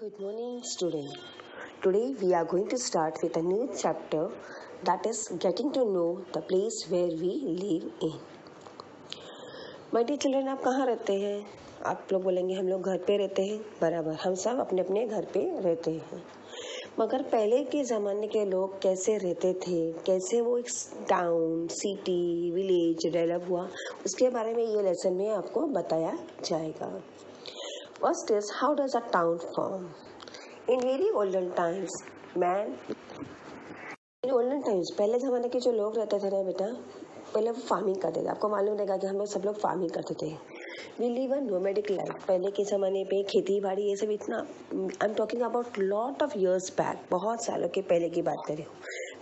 Good morning, student. Today we are going to start with a new chapter that is getting to know the place where we live in. My dear children, आप कहाँ रहते हैं? आप लोग बोलेंगे हम लोग घर पे रहते हैं. बराबर, हम सब अपने अपने घर पे रहते हैं. मगर पहले के ज़माने के लोग कैसे रहते थे, कैसे वो एक टाउन, सिटी, विलेज डेवलप हुआ, उसके बारे में ये लेसन में आपको बताया जाएगा. First is, how does a town form? In very olden times, पहले ज़माने के जो लोग रहते थे ना बेटा, पहले वो फार्मिंग करते थे. आपको मालूम रहेगा कि हम लोग सब लोग फार्मिंग करते थे. We live a nomadic life. पहले के ज़माने पे खेती बाड़ी ये सब इतना, I am talking about lot of years back, बहुत सालों के पहले की बात कर रही हूँ.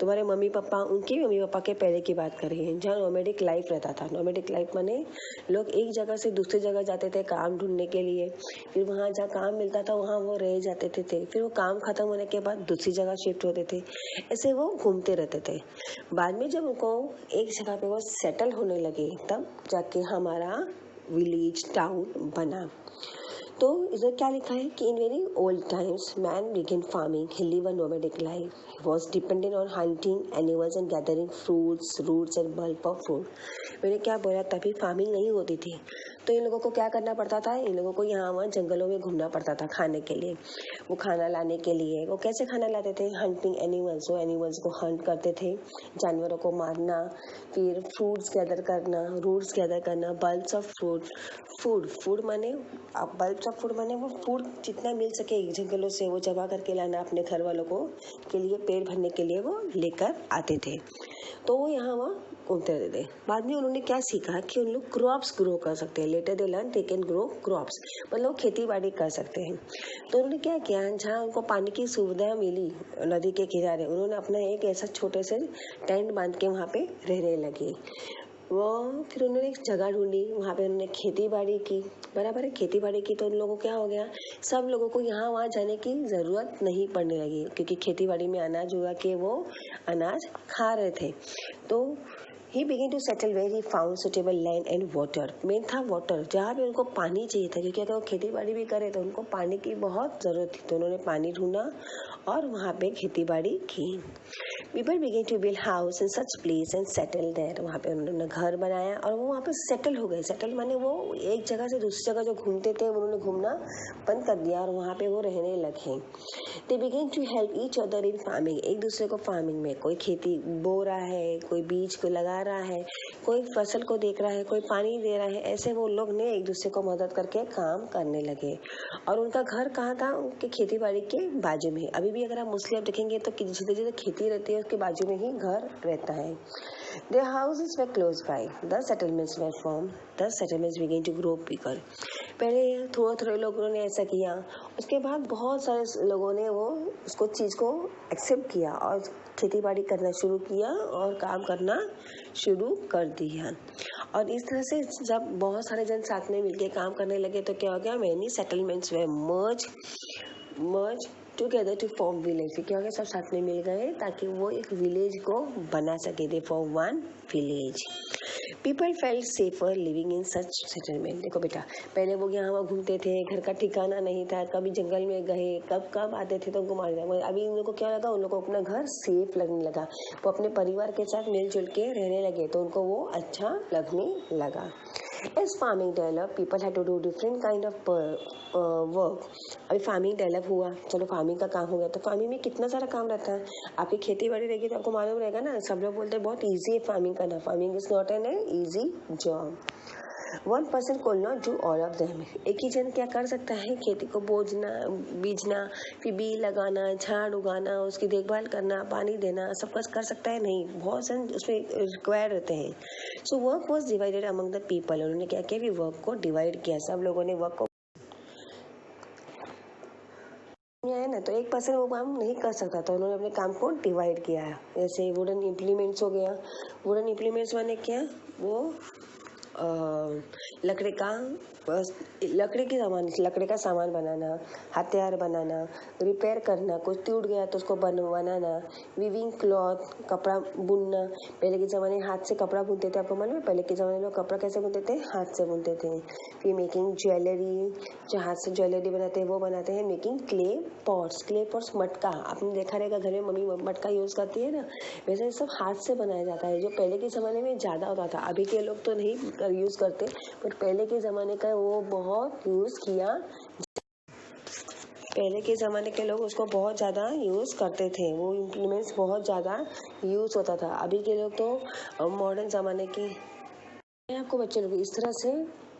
तुम्हारे मम्मी पापा, उनके मम्मी पापा के पहले की बात कर रही हैं, जहाँ नोमैडिक लाइफ रहता था. नोमैडिक लाइफ माने लोग एक जगह से दूसरी जगह जाते थे काम ढूंढने के लिए. फिर वहाँ जहाँ काम मिलता था वहाँ वो रह जाते थे. फिर वो काम खत्म होने के बाद दूसरी जगह शिफ्ट होते थे. ऐसे वो घूमते रहते थे. बाद में जब उनको एक जगह पे वो सेटल होने लगे, तब जाके हमारा विलेज टाउन बना. तो इधर क्या लिखा है कि in very old times man begin farming. He live a nomadic life. He was dependent on hunting animals and gathering fruits, roots and bulb of food. मैंने क्या बोला, तभी फार्मिंग नहीं होती थी. तो इन लोगों को क्या करना पड़ता था, इन लोगों को यहाँ वहाँ जंगलों में घूमना पड़ता था खाने के लिए. वो खाना लाने के लिए वो कैसे खाना लाते थे, हंटिंग एनिमल्स. वो एनिमल्स को हंट करते थे, जानवरों को मारना, फिर फ्रूट्स गैदर करना, रूट्स गैदर करना, बल्ब्स ऑफ फूड माने, अब बल्ब्स ऑफ फूड माने वो फूड जितना मिल सके जंगलों से वो जमा करके लाना अपने घर वालों को के लिए, पेट भरने के लिए वो लेकर आते थे. तो वो यहाँ वहाँ घूमते रहते थे. बाद में उन्होंने क्या सीखा कि उन लोग क्रॉप्स ग्रो कर सकते हैं. Later they learn they can grow crops, मतलब खेती बाड़ी कर सकते हैं. तो उन्होंने क्या किया, जहाँ उनको पानी की सुविधा मिली नदी के किनारे, उन्होंने अपना एक ऐसा छोटे से टेंट बांध के वहाँ पे रहने लगे. वो फिर उन्होंने एक जगह ढूंढी, वहाँ पे उन्होंने खेती बाड़ी की. बराबर है, खेती बाड़ी की. तो उन लोगों को क्या हो गया, सब लोगों को यहाँ वहाँ जाने की ज़रूरत नहीं पड़ने लगी, क्योंकि खेती बाड़ी में अनाज हुआ कि वो अनाज खा रहे थे. तो he begin to settle where he found suitable land and water. Main था वाटर, जहाँ पे उनको पानी चाहिए था, क्योंकि अगर वो खेती बाड़ी भी करे तो उनको पानी की बहुत ज़रूरत थी. तो उन्होंने पानी ढूंढा और वहाँ पे खेती बाड़ी की. People begin to build house in such place and settle there. वहाँ पे उन्होंने घर बनाया और वो वहाँ पे सेटल हो गए. सेटल माने वो एक जगह से दूसरी जगह जो घूमते थे उन्होंने घूमना बंद कर दिया और वहाँ पे वो रहने लगे. They begin to help each other in farming. एक दूसरे को फार्मिंग में, कोई खेती बो रहा है, कोई बीज को लगा रहा है, कोई फसल को देख रहा है, कोई पानी दे रहा है. ऐसे वो लोग ने एक दूसरे को मदद करके काम करने लगे. और उनका घर कहाँ था, उनके खेती बाड़ी के बाजू में. अभी भी अगर आप मोस्टली आप देखेंगे तो जिधर जिधर खेती रहती है उसके बाजू में ही घर रहता है. Their houses were close by. The settlements were formed. The settlements began to grow bigger. पहले थोड़े लोगों ने ऐसा किया, उसके बाद बहुत सारे लोगों ने वो उसको चीज़ को एक्सेप्ट किया और खेती बाड़ी करना शुरू किया और काम करना शुरू कर दिया. और इस तरह से जब बहुत सारे जन साथ में मिलके काम करने लगे तो क्या हो गया, many settlements were merge together to form village. क्या हो गया, सब साथ में मिल गए ताकि वो एक विलेज को बना सके. They form one village. People felt safer living in such settlement. देखो बेटा, पहले वो यहाँ वहाँ घूमते थे, घर का ठिकाना नहीं था, कभी जंगल में गए, कब आते थे तो उनको मार दिया. अभी उन लोगों को क्या लगा, उन लोगों को अपना घर सेफ लगने लगा. वो अपने परिवार के साथ मिलजुल के रहने लगे तो उनको वो अच्छा लगने लगा. As farming developed, people had to do different kind of work. अभी फार्मिंग डेवलप हुआ, चलो फार्मिंग का काम हो गया. तो फार्मिंग में कितना सारा काम रहता है. आपकी खेती बाड़ी रहेगी तो आपको मालूम रहेगा ना. सब लोग बोलते हैं बहुत ईजी है फार्मिंग करना. Farming is not an easy job. One person could not do all of them. एक ही जन क्या कर सकता है, खेती को बीजना, फिर बीज लगाना, झाड़ उगाना, उसकी देखभाल करना, पानी देना, सब कुछ कर सकता है नहीं. बहुत जन उसमें रिक्वायर रहते हैं. So work was divided among the people. उन्होंने क्या किया, भी वर्क को डिवाइड किया. सब लोगों ने वर्क को है ना, तो एक पर्सन वो काम नहीं कर सकता तो उन्होंने अपने काम को डिवाइड किया है. जैसे वुडन इम्प्लीमेंट्स हो गया. वुडन इम्प्लीमेंट्स माने क्या, वो लकड़ी का लकड़ी का सामान बनाना, हथियार बनाना, रिपेयर करना, कुछ टूट गया तो उसको बनाना, वीविंग क्लॉथ, कपड़ा बुनना। पहले के ज़माने हाथ से कपड़ा बुनते थे, आपको मालूम है पहले के ज़माने में लोग कपड़ा कैसे बुनते थे? हाथ से बुनते थे। फिर मेकिंग ज्वेलरी, जो हाथ से ज्वेलरी बनाते हैं वो बनाते हैं। मेकिंग क्ले पॉट्स, मटका, आपने देखा रहेगा घर में मम्मी मटका यूज़ करती है ना, वैसे सब हाथ से बनाया जाता है, जो पहले के ज़माने में ज़्यादा होता था। अभी के लोग तो नहीं यूज़ करते, बट पहले के ज़माने का वो बहुत यूज़ किया। पहले के ज़माने के लोग उसको बहुत ज़्यादा यूज़ करते थे, वो इम्प्लीमेंट्स बहुत ज़्यादा यूज़ होता था। अभी के लोग तो मॉडर्न ज़माने की, आपको बच्चे लोग इस तरह से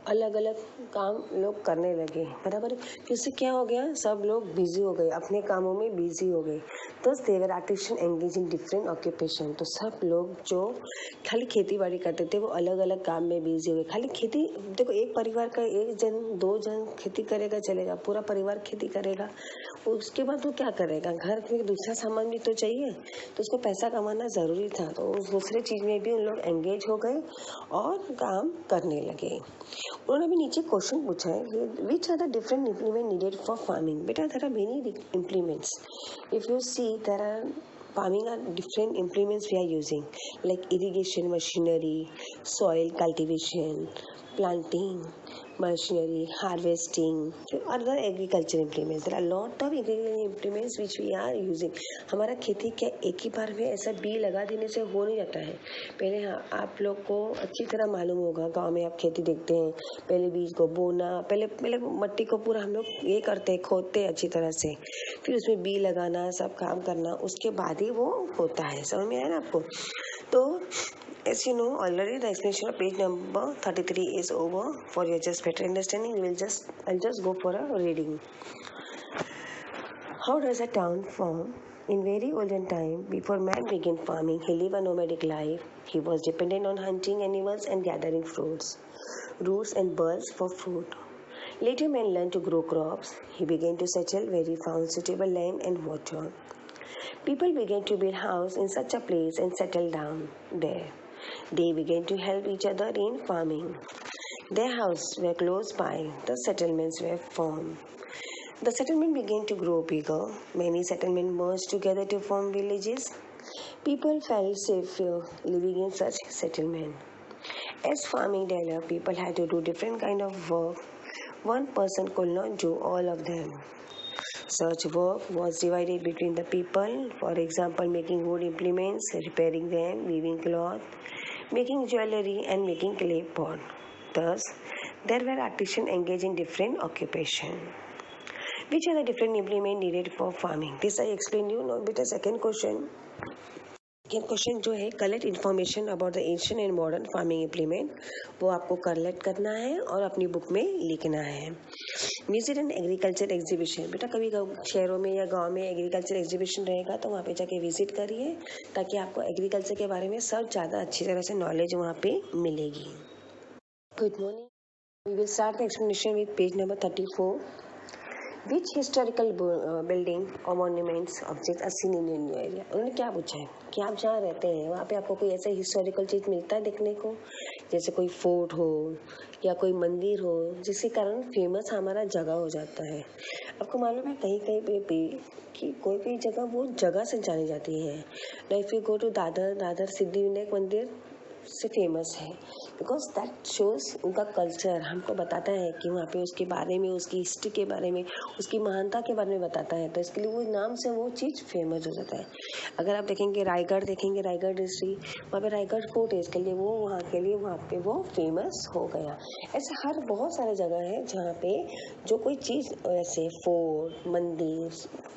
अलग अलग काम लोग करने लगे, बराबर। इससे क्या हो गया? सब लोग बिजी हो गए, अपने कामों में बिजी हो गए। तो they were artificial engage in different occupation. तो सब लोग जो खाली खेती बाड़ी करते थे वो अलग अलग काम में बिजी हो गए। खाली खेती, देखो एक परिवार का एक जन दो जन खेती करेगा चलेगा, पूरा परिवार खेती करेगा, उसके बाद वो क्या करेगा? घर में दूसरा सामान भी तो चाहिए, तो उसको पैसा कमाना ज़रूरी था, तो उस दूसरे चीज़ में भी उन लोग एंगेज हो गए और काम करने लगे। उन्होंने भी नीचे क्वेश्चन पूछा है, which are the different implement needed for farming? बेटा there are many implements, if you see there are farming are different implements we are using, like irrigation machinery, soil cultivation, planting machinery, harvesting, other agriculture implements. There are a lot of agriculture implements which we are using. हमारा खेती क्या एक ही बार में ऐसा B लगा देने से हो नहीं जाता है। पहले आप लोग को अच्छी तरह मालूम होगा, गांव में आप खेती देखते हैं, पहले बीज को बोना, पहले मट्टी को पूरा हम लोग ये करते हैं, खोदते हैं अच्छी तरह से, फिर उसमें बी लगाना, सब काम करना, उसके बाद ही वो होता है। समझ में आया ना आपको? तो as you know already, the explanation of page number 33 is over. For your just better understanding, I'll just go for a reading. How does a town form? In very olden time, before man began farming, he lived a nomadic life. He was dependent on hunting animals and gathering fruits, roots and buds for food. Later man learned to grow crops. He began to settle where he found suitable land and water. People began to build houses in such a place and settle down there. They began to help each other in farming. Their houses were close by. The settlements were formed. The settlement began to grow bigger. Many settlements merged together to form villages. People felt safer living in such settlements. As farming developed, people had to do different kind of work. One person could not do all of them. Such work was divided between the people, for example, making wood implements, repairing them, weaving cloth, making jewelry, and making clay pot. Thus, there were artisans engaged in different occupations. Which are the different implements needed for farming? This I explained you. Now, beta second question. Second question जो है, collect information about the ancient and modern farming implement, वो आपको collect करना है और अपनी book में लिखना है। विजिट एंड एग्रीकल्चर एग्जीबिशन, बेटा कभी शहरों में या गांव में एग्रीकल्चर एग्जीबिशन रहेगा तो वहाँ पे जाके विजिट करिए, ताकि आपको एग्रीकल्चर के बारे में सब ज़्यादा अच्छी तरह से नॉलेज वहाँ पे मिलेगी। Good morning, we will start the explanation with page number 34। Which historical building or monuments objects are seen in your area? उन्होंने क्या पूछा है कि आप जहाँ रहते हैं वहाँ पे आपको कोई ऐसा हिस्टोरिकल चीज़ मिलता है देखने को, जैसे कोई फोर्ट हो या कोई मंदिर हो, जिसके कारण फेमस हमारा जगह हो जाता है। आपको मालूम है कहीं कहीं पे कि कोई जगह वो जगह से जानी जाती है। If you go to Dadar Siddhivinayak मंदिर से फेमस है, बिकॉज दैट शोज उनका कल्चर, हमको बताता है कि वहाँ पे उसके बारे में, उसकी हिस्ट्री के बारे में, उसकी महानता के बारे में बताता है, तो इसके लिए वो नाम से वो चीज़ फेमस हो जाता है। अगर आप देखेंगे रायगढ़ डिस्ट्रिक्ट, वहाँ पे रायगढ़ फोर्ट है, इसके लिए वो वहाँ पे वो फेमस हो गया। ऐसे हर बहुत सारे जगह है जहाँ पे जो कोई चीज़ ऐसे फोर्ट, मंदिर,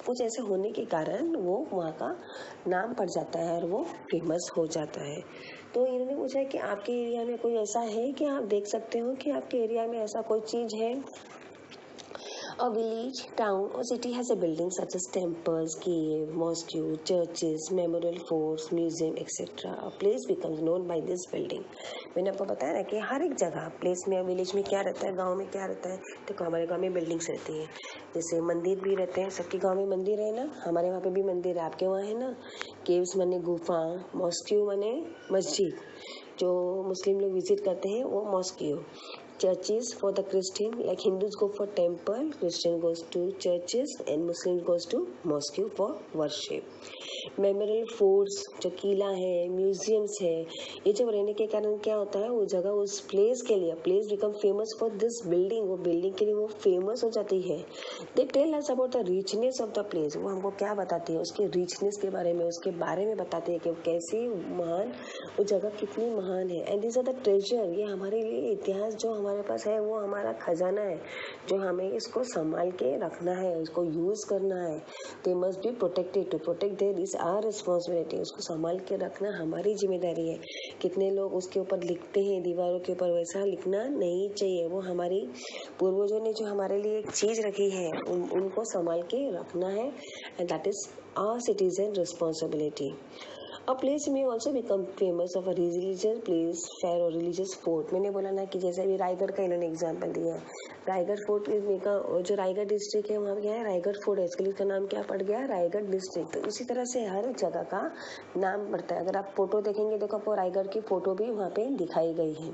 कुछ ऐसे होने के कारण वो वहाँ का नाम पड़ जाता है और वो फेमस हो जाता है। तो इन्होंने पूछा है कि आपके एरिया में कोई ऐसा है कि आप देख सकते हो कि आपके एरिया में ऐसा कोई चीज़ है। A village, town or city has a building such as temples, cave, mosque, churches, memorial forts, museum, etc. A place becomes known by this building. मैंने आपको बताया ना कि हर एक जगह प्लेस में, विलेज में क्या रहता है, गांव में क्या रहता है, तो हमारे गांव में बिल्डिंग्स रहती हैं, जैसे मंदिर भी रहते हैं, सबके गांव में मंदिर है ना, हमारे वहाँ पे भी मंदिर है, आपके वहाँ है ना। केव्स माने गुफा, मॉस्क्यू माने मस्जिद, जो मुस्लिम लोग विजिट करते हैं वो mosque, churches for the Christian, like Hindus go for temple, Christian goes to churches and Muslim goes to mosque for worship. Memorial forts जो किला है, म्यूजियम्स है, ये जब रहने के कारण क्या होता है, वो जगह उस प्लेस के लिए, place become famous for this building, वो बिल्डिंग के लिए वो फेमस हो जाती है. They tell us about the richness of the place. वो हमको क्या बताती है, उसके रिचनेस के बारे में, उसके बारे में बताती है कि कैसी महान वो जगह कितनी महान है. And this are the treasure. ये हमारे लिए इतिहास जो हमारे पास है वो हमारा खजाना है, जो हमें इसको संभाल के रखना है, उसको यूज़ करना है. They must be protected. To protect their is our responsibility. उसको संभाल के रखना हमारी जिम्मेदारी है. कितने लोग उसके ऊपर लिखते हैं दीवारों के ऊपर, वैसा लिखना नहीं चाहिए. वो हमारी पूर्वजों ने जो हमारे लिए एक चीज़ रखी है उनको संभाल के रखना है. And that is our citizen responsibility. A place may also become famous of a religious place, fair or religious fort. मैंने बोला ना कि जैसे अभी रायगढ़ का इन्होंने एग्जाम्पल दिया है. रायगढ़ फोर्ट का जो रायगढ़ डिस्ट्रिक्ट है वहाँ क्या है, रायगढ़ फोर्ट है, इसके लिए इसका नाम क्या पड़ गया, रायगढ़ डिस्ट्रिक्ट. तो इसी तरह से हर जगह का नाम पड़ता है. अगर आप फोटो देखेंगे देखो आपको रायगढ़ की फोटो भी वहाँ पे दिखाई गई है.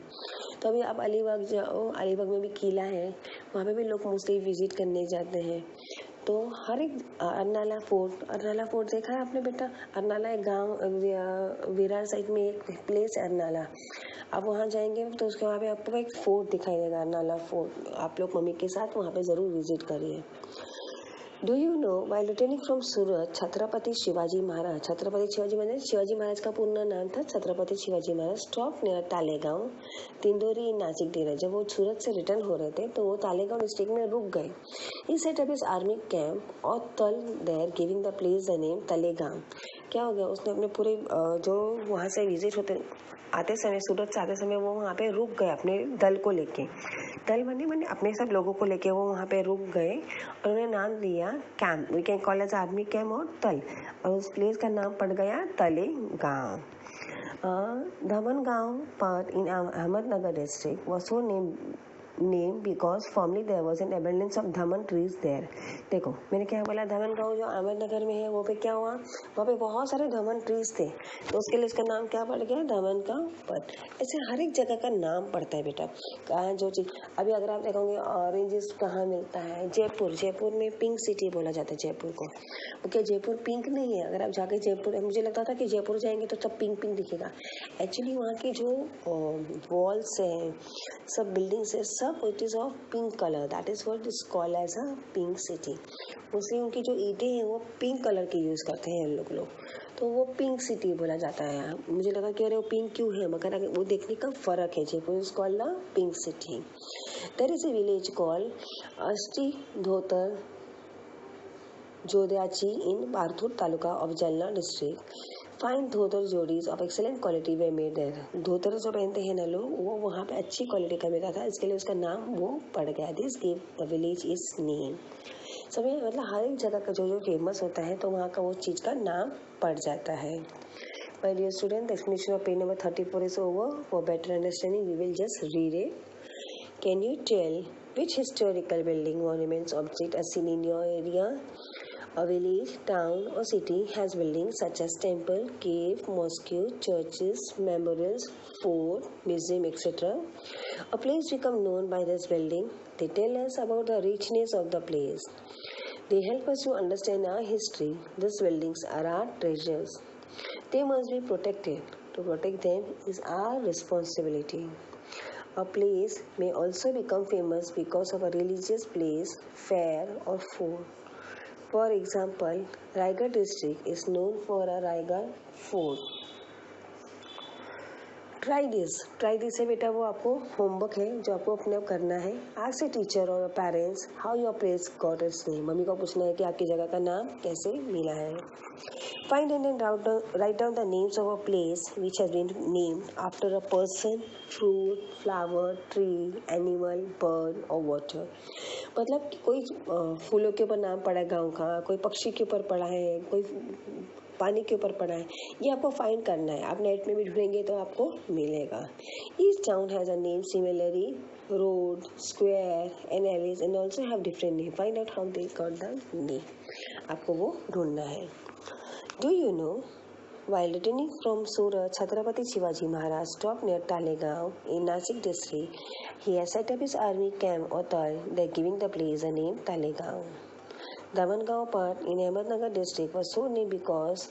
तो अभी आप अलीबाग जाओ, अलीबाग में भी किला है, वहाँ पे भी लोग मोस्टली विजिट करने जाते हैं. तो हर एक अरनाला फोर्ट देखा है आपने बेटा? अरनाला एक गांव विरार साइड में एक प्लेस है अरनाला. आप वहाँ जाएंगे तो उसके वहाँ पे आपको एक फोर्ट दिखाई देगा, अरनाला फोर्ट. आप लोग मम्मी के साथ वहाँ पे ज़रूर विजिट करिए. Do you know while returning from Surat, Chhatrapati Shivaji Maharaj, Shivaji Maharaj का पूर्ण नाम था छत्रपति शिवाजी महाराज, स्टॉप नियर तालेगांव, तिंदोरी, नासिक डेरा. जब वो सूरत से रिटर्न हो रहे थे तो वो तालेगांव डिस्ट्रिक्ट में रुक गए. He set up his army camp और तल there, giving the place the name Talegaon. क्या हो गया, उसने अपने पूरे जो वहाँ से विजिट होते आते समय, सूरत से आते समय वो वहाँ पे रुक गए अपने दल को लेके. दल बने अपने सब लोगों को लेके वो वहाँ पे रुक गए और उन्हें नाम दिया camp. We can call as army camp और तल, और उस प्लेस का नाम पड़ गया तलेगांव. धमन गांव part in Ahmednagar district was so named because formerly there was an abundance of dhaman trees there. देखो मैंने क्या बोला, धमन गांव जो अहमदनगर में है वो पे क्या हुआ, वहाँ पे बहुत सारे धमन ट्रीज थे, तो उसके लिए इसका नाम क्या पड़ गया, धमन गांव. पर ऐसे हर एक जगह का नाम पड़ता है बेटा. कहाँ जो चीज़, अभी अगर आप देखोगे ऑरेंजेस कहाँ मिलता है, जयपुर में पिंक सिटी बोला जाता है जयपुर को. ओके, जयपुर पिंक नहीं है. अगर आप जाके जयपुर, मुझे लगता था कि जयपुर जाएंगे तो सब पिंक दिखेगा. एक्चुअली वहाँ की जो वॉल्स हैं, सब बिल्डिंग्स है, सब it is of pink colour. That is what is called as a pink city. उससे उनकी जो ईंटें हैं वो पिंक कलर की यूज़ करते हैं लोग, तो वो पिंक सिटी बोला जाता है. मुझे लगा कि अरे वो पिंक क्यों है, मगर वो देखने का फ़र्क है. Jaipur is called the pink city. There is a village called Ashti Dhotar जोद्याची in Barthur taluka of Jalna district. Fine धोतर जोड़ीज of excellent quality were made there. धोतर जो पहनते हैं ना लोग, वो वहाँ पे अच्छी क्वालिटी का मिलता था, इसके लिए उसका नाम वो पड़ गया. This give the village is name. सभी मतलब हर एक जगह का जो फेमस होता है तो वहाँ का वो चीज़ का नाम पड़ जाता है. My dear student, the explanation of page number 34 is over. For better understanding, we will just read it. Can you tell which historical building, monuments, object are seen in your area? A village, town or city has buildings such as temple, cave, mosque, churches, memorials, fort, museum, etc. A place become known by this building. They tell us about the richness of the place. They help us to understand our history. These buildings are our treasures. They must be protected. To protect them is our responsibility. A place may also become famous because of a religious place, fair or fort. For example, Raigad district is known for a Raigad fort. Try this है बेटा, वो आपको homework है जो आपको अपने आप करना है. Ask a teacher or a parents how your place got its name. Mummy को पूछना है कि आपकी जगह का नाम कैसे मिला है. Find and then write down the names of a place which has been named after a person, fruit, flower, tree, animal, bird or water. मतलब कोई फूलों के ऊपर नाम पड़ा है गाँव का, कोई पक्षी के ऊपर पड़ा है, कोई पानी के ऊपर पड़ा है. ये आपको फाइंड करना है. आप नेट में भी ढूंढेंगे तो आपको मिलेगा. Each town has a name similarly, road, square, and alleys, and also have different name. Find out how they got the name. आपको वो ढूंढना है. Do you know? While returning from Surat, Chhatrapati Shivaji Maharaj stopped near Talegaon in Nasik district He has set up his army camp or Tal, they're giving the place a name Talegaon. Damangaon part in Ahmednagar district was so named because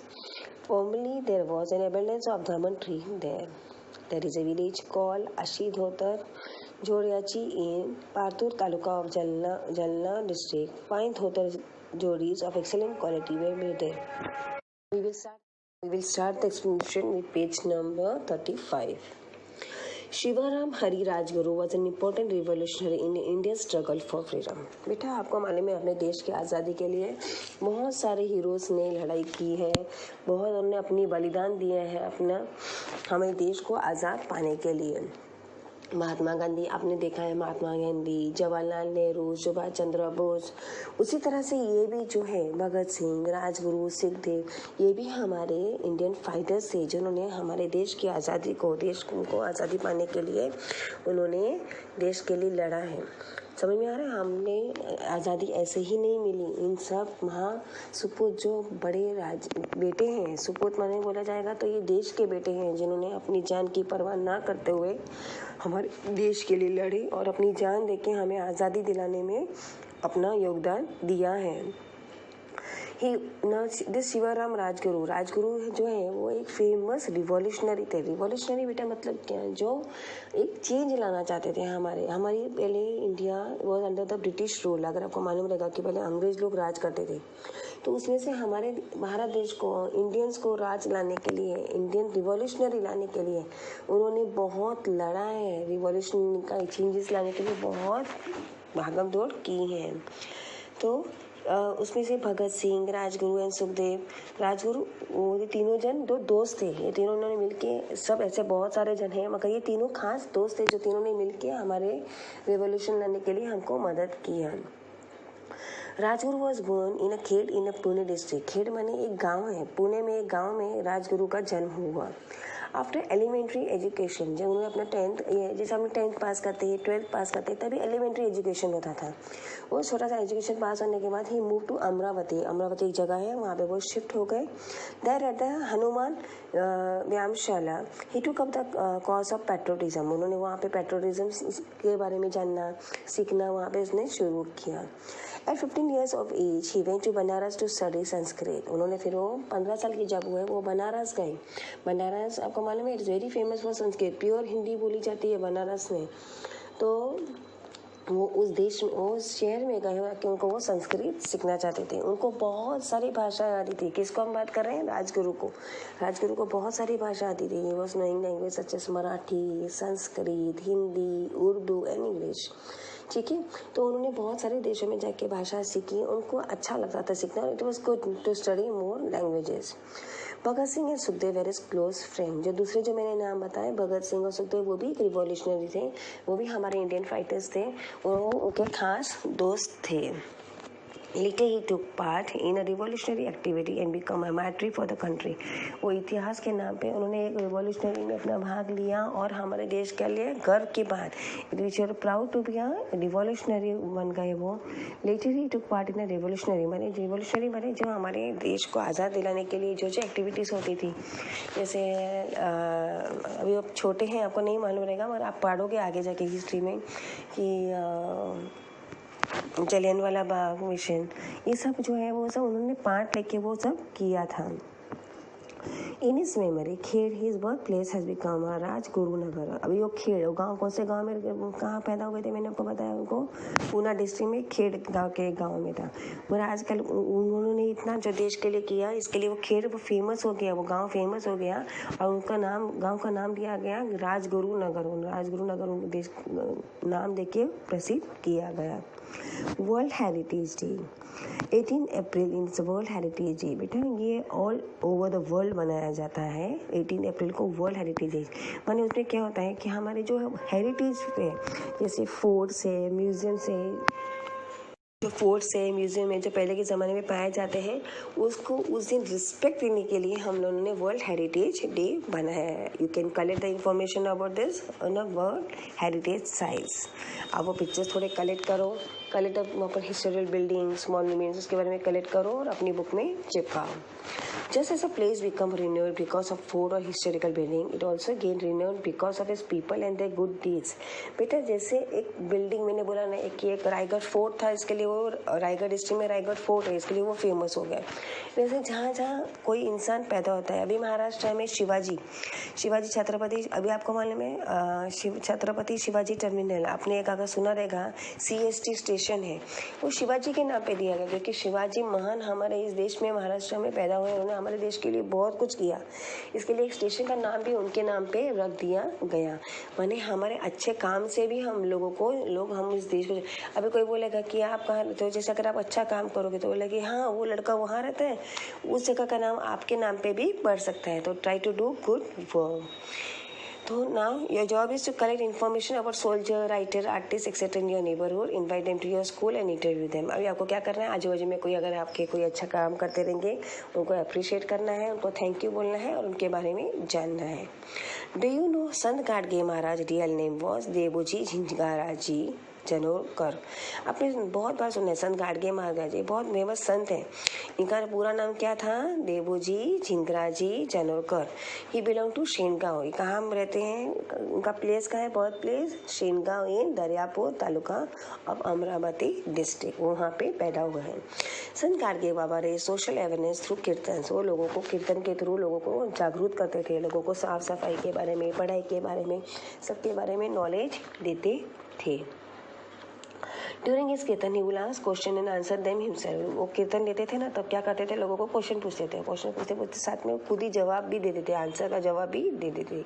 formerly there was an abundance of Daman tree there. There is a village called Ashidhotar Jodiachi in Partur Taluka of Jalna district. Fine Dhotar jodis of excellent quality were made there. We will start the explanation with page number 35. Shivaram Hari Rajguru was an important revolutionary in Indian struggle for freedom. बेटा आपको मालूम है अपने देश की आज़ादी के लिए बहुत सारे हीरोज़ ने लड़ाई की है, बहुत उन्होंने अपनी बलिदान दिए हैं अपना हमें देश को आज़ाद पाने के लिए। महात्मा गांधी आपने देखा है, महात्मा गांधी, जवाहरलाल नेहरू, सुभाष चंद्र बोस, उसी तरह से ये भी जो है भगत सिंह, राजगुरु, सुखदेव, ये भी हमारे इंडियन फाइटर्स थे जिन्होंने हमारे देश की आज़ादी को देश को आज़ादी पाने के लिए उन्होंने देश के लिए लड़ा है। समझ में आ रहा है, हमने आज़ादी ऐसे ही नहीं मिली। इन सब सुपूत जो बड़े बेटे हैं, सुपूत माने बोला जाएगा तो ये देश के बेटे हैं जिन्होंने अपनी जान की परवाह ना करते हुए हमारे देश के लिए लड़े और अपनी जान देके हमें आज़ादी दिलाने में अपना योगदान दिया है। दिस शिवाराम राजगुरु जो है वो एक फेमस रिवॉल्यूशनरी थे। रिवॉल्यूशनरी बेटा मतलब क्या, जो एक चेंज लाना चाहते थे। हमारी पहले India was under the British rule, अगर आपको मालूम रहेगा कि पहले अंग्रेज लोग राज करते थे, तो उसमें से हमारे भारत देश को इंडियंस को राज लाने के लिए, इंडियन रिवॉल्यूशनरी लाने के लिए उन्होंने बहुत लड़ा है। रिवॉल्यूशन का चेंजेस लाने के लिए बहुत भागम दौड़ की है। तो उसमें से भगत सिंह, राजगुरु एंड सुखदेव। राजगुरु वो तीनों जन दो दोस्त थे, ये तीनों ने मिलके, सब ऐसे बहुत सारे जन हैं मगर ये तीनों खास दोस्त थे जो तीनों ने मिलके हमारे रिवॉल्यूशन लाने के लिए हमको मदद की है। Rajguru was born in a Khed in a Pune district. Khed माने एक गांव है, पुणे में एक गांव में राजगुरु का जन्म हुआ। आफ्टर एलिमेंट्री एजुकेशन, जब उन्होंने अपना 10th, जैसे हम 10th पास करते हैं, 12th पास करते हैं, तभी एलिमेंट्री एजुकेशन होता था। वो छोटा सा एजुकेशन पास होने के बाद ही मूव टू अमरावती एक जगह है, वहाँ पे वो शिफ्ट हो गए। देयर एट द हनुमान व्यायामशाला ही टूक up the cause of patriotism. उन्होंने वहाँ पे पेट्रोटिज्म के बारे में जानना सीखना वहाँ पे उसने शुरू किया। At 15 years of age, he went to Banaras to study Sanskrit. उन्होंने फिर वो 15 साल की जब हुए वो बनारस गए। बनारस आपको मालूम है it's very famous for Sanskrit, pure Hindi बोली जाती है बनारस में। तो वो उस शहर में गए कि उनको वो संस्कृत सीखना चाहते थे। उनको बहुत सारी भाषाएं आती थी। किसको हम बात कर रहे हैं? राजगुरु को बहुत सारी भाषा आती थी। वो नई language such as Marathi, Sanskrit, Hindi, Urdu and English. ठीक है, तो उन्होंने बहुत सारे देशों में जाके भाषा सीखी, उनको अच्छा लगता था सीखना। It was good to study more languages. Bhagat Singh and Sukhdev were is close friend. जो दूसरे जो मैंने नाम बताए भगत सिंह और सुखदेव, वो भी एक रिवॉल्यूशनरी थे, वो भी हमारे इंडियन फाइटर्स थे, वो उनके खास दोस्त थे। Later he took part in a revolutionary activity and become a martyr for the country. वो इतिहास के नाम पे उन्होंने एक रिवॉल्यूशनरी में अपना भाग लिया और हमारे देश के लिए गर्व की बात, which are proud to be a revolutionary बन गए वो। Later he took part in a revolutionary माने जो हमारे देश को आज़ाद दिलाने के लिए जो एक्टिविटीज़ होती थी, जैसे अभी आप छोटे हैं आपको नहीं मालूम रहेगा मगर आप पढ़ोगे आगे जाके हिस्ट्री में कि जलियांवाला बाग मिशन, ये सब जो है वो सब उन्होंने पार्ट लेके वो सब किया था। In his memory Khed his birth place has become Rajguru Nagar. अभी वो खेड़ गांव, कौन से गांव में कहाँ पैदा हुए थे मैंने आपको बताया, उनको पूना डिस्ट्रिक्ट में खेड़ गांव के गांव में था। मगर आजकल उन्होंने इतना जो देश के लिए किया, इसके लिए वो खेड़ वो फेमस हो गया, वो गांव फेमस हो गया और उनका नाम, गांव का नाम दिया गया राजगुरु नगर उनको देश नाम देके प्रसिद्ध किया गया। World heritage day 18 April in world heritage day. बेटा ये ऑल ओवर द वर्ल्ड मनाया जाता है 18 अप्रैल को वर्ल्ड हेरिटेज डे। माने उसमें क्या होता है कि हमारे जो हेरिटेज पे जैसे फोर्ट्स है, म्यूजियम्स है, जो फोर्ट्स है, म्यूजियम है जो पहले के ज़माने में पाए जाते हैं, उसको उस दिन रिस्पेक्ट देने के लिए हम लोगों ने वर्ल्ड हेरिटेज डे बनाया है। You can collect the information about this on a world heritage sites. अब वो पिक्चर्स थोड़े कलेक्ट करो, कलेक्ट वहाँ पर हिस्टोरिकल बिल्डिंग्स, मॉन्यूमेंट्स, उसके बारे में कलेक्ट करो और अपनी बुक में चिपकाओ. Just as a place become renowned because of fort or historical building, it also gained renown because of its people and their good deeds. बेटा जैसे एक बिल्डिंग मैंने बोला ना, एक रायगढ़ फोर्ट था, इसके लिए वो रायगढ़ डिस्ट्रिक्ट में रायगढ़ फोर्ट है, इसके लिए वो फेमस हो गया. वैसे जहाँ जहाँ कोई इंसान पैदा होता है, अभी महाराष्ट्र में शिवाजी छत्रपति, अभी आपको मालूम है छत्रपति शिवाजी टर्मिनल, आपने एक अगर सुना रहेगा, CST स्टेशन है, वो शिवाजी के नाम पे दिया गया, क्योंकि शिवाजी महान हमारे इस देश में महाराष्ट्र में पैदा हुए, उन्होंने हमारे देश के लिए बहुत कुछ किया. इसके लिए एक स्टेशन का नाम भी उनके नाम पे रख दिया गया. माने हमारे अच्छे काम से भी हम इस देश को. अभी कोई बोलेगा कि आप कहाँ, तो जैसे अगर आप अच्छा काम करोगे तो बोलेगा कि हाँ वो लड़का वहाँ रहता है, उस जगह का नाम आपके नाम पे भी बढ़ सकता है. तो try to do good work. So now your job is to collect information about soldier, writer, artist, etc. in your neighborhood. Invite them to your school and interview them. अभी आपको क्या करना है, आजू बाजू में कोई अगर आपके कोई अच्छा काम करते रहेंगे, उनको अप्रिशिएट करना है, उनको थैंक यू बोलना है और उनके बारे में जानना है. Do you no Sant Gadge Maharaj real name was Devoji झिंगाराजी जनोरकर. आपने बहुत बार सुना है संत गाडगे महाराज जी, बहुत फेमस संत हैं. इनका पूरा नाम क्या था, देवोजी झिंगराजी जनोरकर. ही बिलोंग टू शेनगांव. ये कहाँ रहते हैं, उनका प्लेस कहाँ है, birth place Shengaon in Daryapur taluka of Amravati district, वहाँ पे पैदा हुए हैं. संत गाडगे बाबा रे सोशल अवेयरनेस थ्रू कीर्तन. वो लोगों को कीर्तन के थ्रू लोगों को जागरूक करते थे, लोगों को साफ सफाई के बारे में, पढ़ाई के बारे में, सबके बारे में नॉलेज देते थे. ड्यूरिंग हिज कीर्तन he will ask question and answer them himself. वो कीर्तन देते थे ना, तब क्या करते थे, लोगों को क्वेश्चन पूछते थे, साथ में खुद ही जवाब भी दे देते, आंसर का जवाब भी दे देते.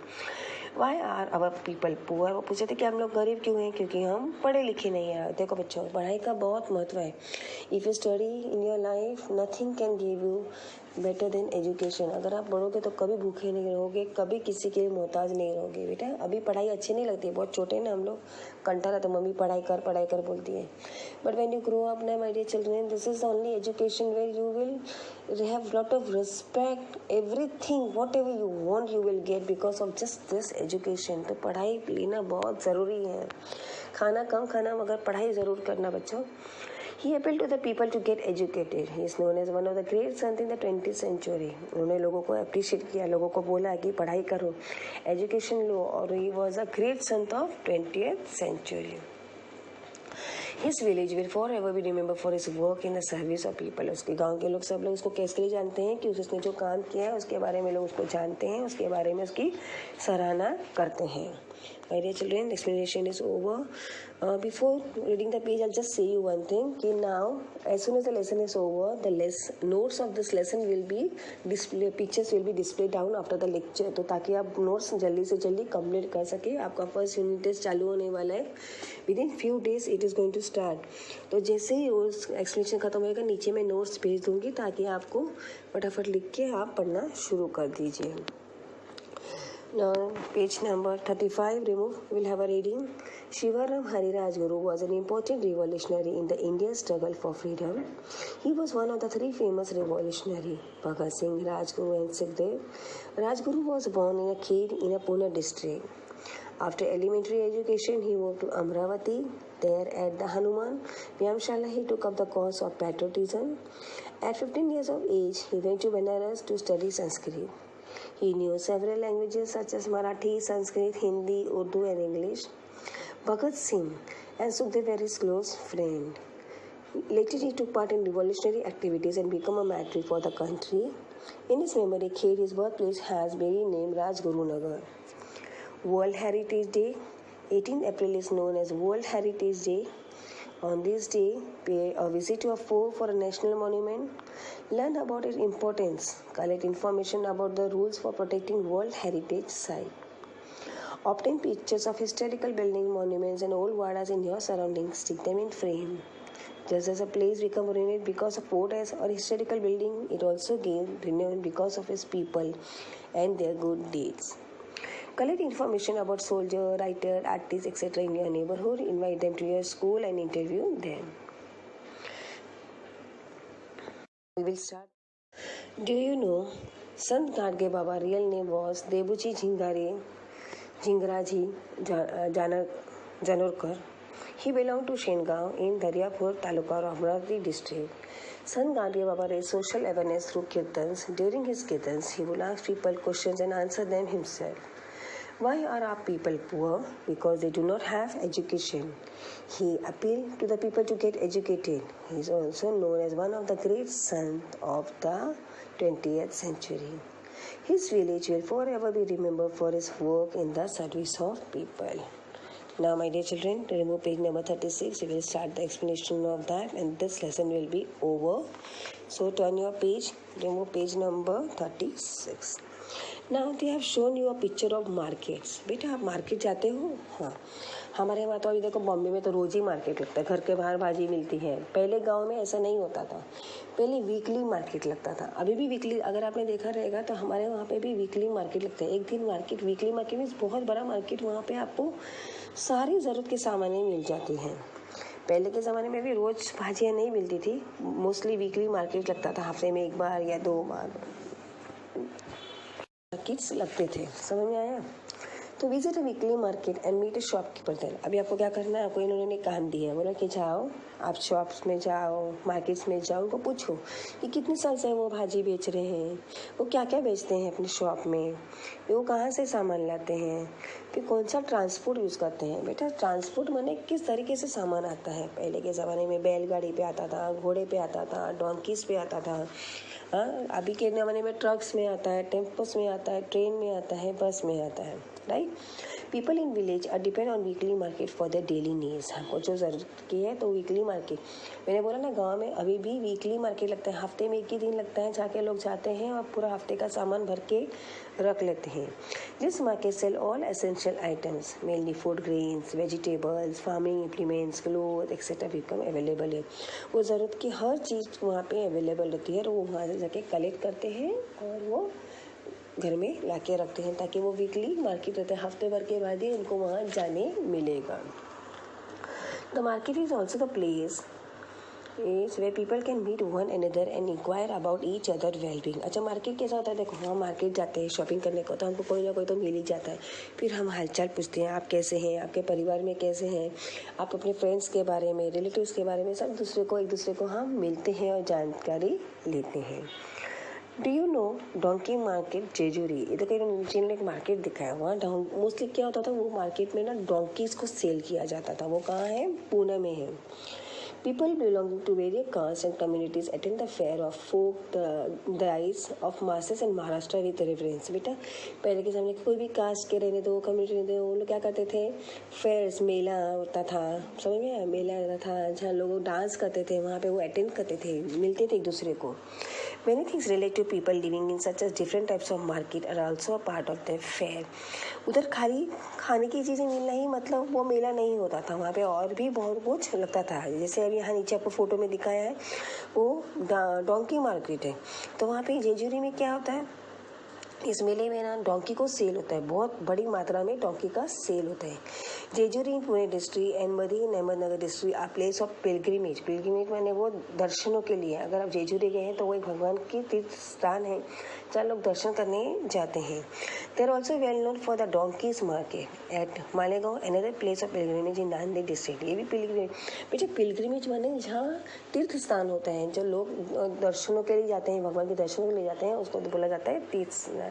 Why are our people poor. वो पूछते थे कि हम लोग गरीब क्यों हैं, क्योंकि हम पढ़े लिखे नहीं हैं. देखो बच्चों, पढ़ाई का बहुत महत्व है. If you study in your life, nothing can give you better than education. अगर आप पढ़ोगे तो कभी भूखे नहीं रहोगे, कभी किसी के मोहताज नहीं रहोगे. बेटा अभी पढ़ाई अच्छी नहीं लगती है, बहुत छोटे ना हम लोग, कंटाला तो मम्मी पढ़ाई कर बोलती है. But when you grow up ना my dear children, this is only education where you will have lot of respect, everything whatever you want you will get because of just this education. तो पढ़ाई लेना बहुत ज़रूरी है. खाना कम खाना मगर पढ़ाई ज़रूर करना बच्चों. He appealed to the people to get educated. He is known as one of the great sons in the 20th century. उन्होंने लोगों को अप्रिशिएट किया, लोगों को बोला कि पढ़ाई करो, एजुकेशन लो, और he was a great son of 20th century. His village will forever be remembered for his work in the service of people. उसके गांव के लोग सब लोग उसको कैसे लिए जानते हैं कि उसने जो काम किया है उसके बारे में लोग उसको जानते हैं, उसके बारे में उसकी सराहना करते हैं. My dear children, the explanation is over. Before reading the page, I'll just say you one thing. कि now, as soon as the lesson is over, the notes of this lesson will be displayed. Pictures will be displayed down after the lecture. तो ताकि आप notes जल्दी से जल्दी complete कर सके. आपका first unit test चालू होने वाला है. Within few days it is going to start. तो जैसे ही उस explanation खत्म होएगा, नीचे मैं notes भेज दूंगी ताकि आपको फटाफट लिख के आप पढ़ना शुरू कर दीजिए. Now, page number 35, remove, we'll have a reading. Shivaram Hari Rajguru was an important revolutionary in the Indian struggle for freedom. He was one of the three famous revolutionaries, Bhagat Singh, Rajguru and Sukhdev. Rajguru was born in a Khed in a Pune district. After elementary education, he moved to Amravati. There at the Hanuman Vyamshala, he took up the cause of patriotism. At 15 years of age, he went to Benares to study Sanskrit. He knew several languages such as Marathi, Sanskrit, Hindi, Urdu and English. Bhagat Singh and Sukhdev were his close friend. Later he took part in revolutionary activities and became a martyr for the country. In his memory, Khed, his birthplace, has been named Rajguru Nagar. World Heritage Day, 18th April is known as World Heritage Day. On this day, pay a visit to a fort for a national monument. Learn about its importance. Collect information about the rules for protecting World Heritage Site. Obtain pictures of historical buildings, monuments, and old wadas in your surroundings. Stick them in frame. Just as a place becomes renowned because of fort or historical building, it also gains renown because of its people and their good deeds. Collect information about soldier, writer, artists, etc. in your neighborhood. Invite them to your school and interview them. We will start. Do you know Sant Gadge Baba real name was Debuji Jhingaraji Janorkar. He belonged to Shengaon in Daryapur Taluka of Amravati district. Sant Gandhi Baba raised social awareness through kirtans. During his kirtans, he would ask people questions and answer them himself. Why are our people poor? Because they do not have education. He appealed to the people to get educated. He is also known as one of the great sons of the 20th century. His village will forever be remembered for his work in the service of people. Now, my dear children, to remove page number 36, we will start the explanation of that, and this lesson will be over. So, turn your page, remove page number 36. Now they have shown you a picture of markets. बेटा आप market जाते हो? हाँ, हमारे वहाँ तो अभी देखो बॉम्बे में तो रोज ही मार्केट लगता है, घर के बाहर भाजी मिलती है। पहले गांव में ऐसा नहीं होता था, पहले वीकली मार्केट लगता था। अभी भी वीकली, अगर आपने देखा रहेगा तो हमारे वहाँ पे भी वीकली मार्केट लगता है। एक दिन मार्केट, वीकली मार्केट मीन्स बहुत बड़ा मार्केट, वहाँ पे आपको सारी ज़रूरत के सामानें मिल जाती हैं। पहले के ज़माने में भी रोज़ भाजियाँ नहीं मिलती थी, मोस्टली वीकली मार्केट लगता था, हफ्ते में एक बार या 2 बार मार्केट्स लगते थे। समझ में आया? तो visit a weekly market and meet a shopkeeper there. अभी आपको क्या करना है, आपको इन्होंने काम दिया है, बोला कि जाओ आप शॉप्स में जाओ, मार्केट्स में जाओ, उनको पूछो कि कितने साल से वो भाजी बेच रहे हैं, वो क्या क्या बेचते हैं अपनी शॉप में, वो कहाँ से सामान लाते हैं, फिर कौन सा ट्रांसपोर्ट यूज़ करते हैं। बेटा ट्रांसपोर्ट माने किस तरीके से सामान आता है। पहले के ज़माने में बैलगाड़ी पे आता था, घोड़े पे आता था, डोंकीज पे आता था। हाँ, अभी के ज़माने में ट्रक्स में आता है, टेम्पोस में आता है, ट्रेन में आता है, बस में आता है, right. People in village are depend on weekly market for their daily needs. हमको जो ज़रूरत की है तो वीकली मार्केट, मैंने बोला ना गांव में अभी भी वीकली मार्केट लगता है, हफ्ते में 1 ही दिन लगता है, जाके लोग जाते हैं और पूरा हफ्ते का सामान भर के रख लेते हैं। This market sell all essential items, mainly food grains, vegetables, farming implements, cloth etcetera become available है। वो ज़रूरत की हर चीज़ वहाँ पे अवेलेबल रहती है और वो वहाँ से जाके कलेक्ट करते हैं और वो घर में ला के रखते हैं, ताकि वो वीकली मार्केट रहता है, हफ्ते भर के बाद ही उनको वहाँ जाने मिलेगा। The market is also the place is where people can meet one another and inquire about each other well-being। अच्छा, मार्केट कैसा होता है? देखो हम मार्केट जाते हैं शॉपिंग करने को, तो हमको कोई ना कोई तो मिल ही जाता है। फिर हम हालचाल पूछते हैं, आप कैसे हैं, आपके परिवार में कैसे हैं, आप अपने फ्रेंड्स के बारे में, रिलेटिव्स के बारे में, सब एक दूसरे को हम मिलते हैं और जानकारी लेते हैं। Do you no donkey market Jejuri? इधर कहीं नीचे एक मार्केट दिखाया हुआ, मोस्टली क्या होता था, वो मार्केट में ना डोंकीज को सेल किया जाता था। वो कहाँ है? पुणे में है। People belonging to various castes and communities attend the fair of folk dies of masses in Maharashtra with reverence। बेटा पहले के ज़माने के कोई भी कास्ट के रहने दो, कम्युनिटी रहने दो, वो लोग क्या करते थे, फेयर्स, मेला होता था, समझ में आया? मेला होता था जहाँ लोग डांस करते थे, वहाँ पे वो अटेंड करते थे, मिलते थे एक दूसरे को। Many things relate to people living in such as different types of market are also a part of the fair। उधर खाली खाने की चीज़ें मिलना ही मतलब वो मेला नहीं होता था, वहाँ पे और भी बहुत कुछ लगता था। जैसे अभी यहाँ नीचे आपको फोटो में दिखाया है, वो डोंकी मार्केट है। तो वहाँ पे जेजुरी में क्या होता है, इस मेले में ना डोंकी को सेल होता है, बहुत बड़ी मात्रा में डोंकी का सेल होता है। जेजुरी पुणे डिस्ट्रिक्ट एंड मधी Ahmednagar district are place of pilgrimage. Pilgrimage मैंने वो दर्शनों के लिए, अगर आप जेजुरी गए हैं तो वो एक भगवान की तीर्थ स्थान है जहाँ लोग दर्शन करने जाते हैं। They are also well known for the donkeys market at Malegaon, another place of pilgrimage in Nanded district. ये भी पिलग्रिमेज, बेटा पिलग्रिमेज माने जहाँ तीर्थ स्थान होता है, जो लोग दर्शनों के लिए जाते हैं, भगवान के दर्शनों के लिए जाते हैं, उसको बोला जाता है तीर्थ स्थान।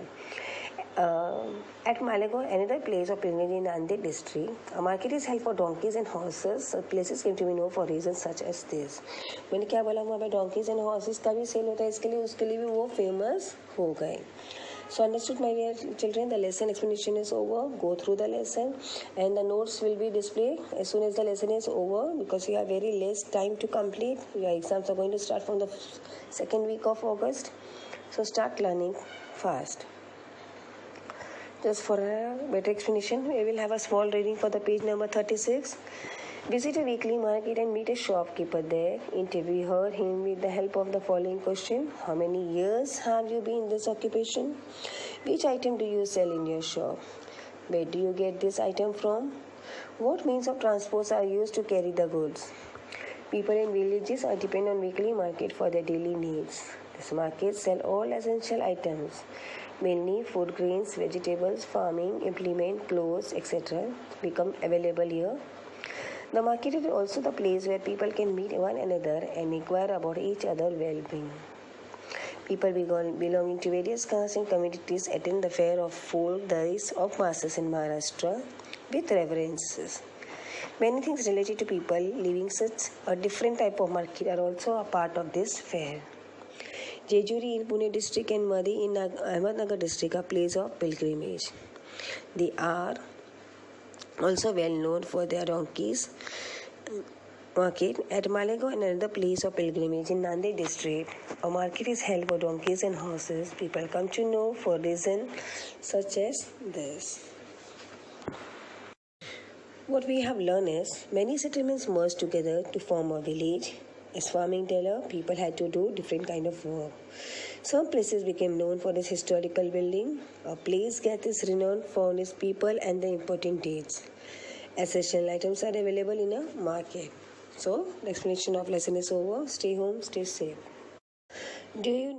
At Malegaon, another place of pilgrimage in Nanded district, a market is held for donkeys and horses. Places came to be known for reasons such as this। मैंने क्या बोला, वहाँ पे donkeys and horses का भी सेल होता है, उसके लिए भी वो फेमस हो गए। So understood, my dear children, the lesson explanation is over. Go through the lesson and the notes will be displayed as soon as the lesson is over, because you have very less time to complete. Your exams are going to start from the second week of August. So start learning fast. Just for a better explanation, we will have a small reading for the page number 36. Visit a weekly market and meet a shopkeeper there. Interview him with the help of the following question. How many years have you been in this occupation? Which item do you sell in your shop? Where do you get this item from? What means of transport are used to carry the goods? People in villages are dependent on weekly market for their daily needs. This market sell all essential items, mainly food grains, vegetables, farming, implement, clothes, etc. become available here. The market is also the place where people can meet one another and inquire about each other's well-being. People belonging to various castes and communities attend the fair of 4 days of masses in Maharashtra with reverences. Many things related to people living such a different type of market are also a part of this fair. Jejuri in Pune district and Madi in Ahmednagar district are places of pilgrimage. They are also well known for their donkeys market at Malegaon, another place of pilgrimage in Nanded district. A market is held for donkeys and horses. People come to know for reasons such as this. What we have learned is many settlements merged together to form a village. As farming developed, people had to do different kind of work. Some places became known for its historical building. A place gets renowned for its people and the important dates. Essential items are available in a market. So, the explanation of lesson is over. Stay home, stay safe. Do you